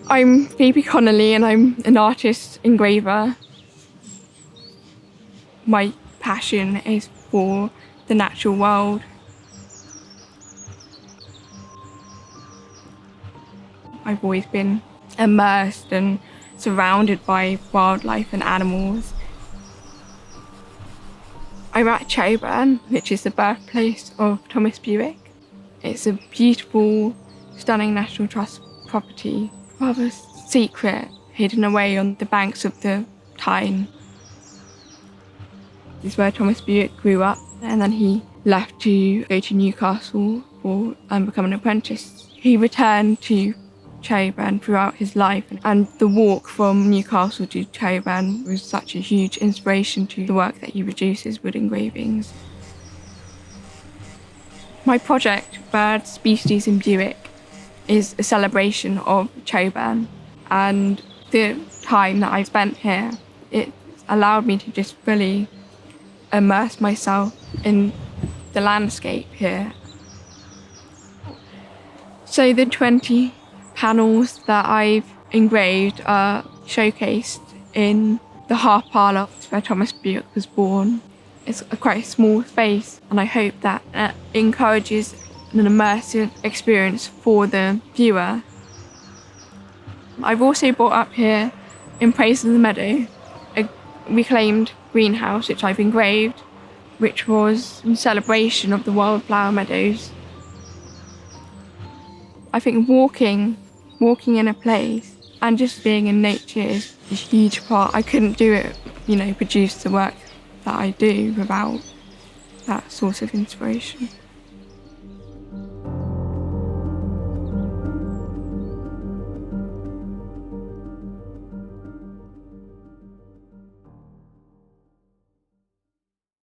I'm Phoebe Connolly and I'm an artist engraver. My passion is for the natural world. I've always been immersed and surrounded by wildlife and animals. I'm at Cherryburn, which is the birthplace of Thomas Bewick. It's a beautiful, stunning National Trust property, rather secret, hidden away on the banks of the Tyne. This is where Thomas Bewick grew up, and then he left to go to Newcastle for become an apprentice. He returned to Cherryburn throughout his life, and the walk from Newcastle to Cherryburn was such a huge inspiration to the work that he produces with engravings. My project, Birds, Beasties and Bewick, is a celebration of Cherryburn, and the time that I spent here, it allowed me to just really immerse myself in the landscape here. So the 20 panels that I've engraved are showcased in the half parlour where Thomas Bewick was born. It's quite a small space, and I hope that it encourages an immersive experience for the viewer. I've also brought up here In Praise of the Meadow, a reclaimed greenhouse which I've engraved, which was in celebration of the wildflower meadows. I think walking in a place and just being in nature is a huge part. I couldn't do it, produce the work that I do without that source of inspiration.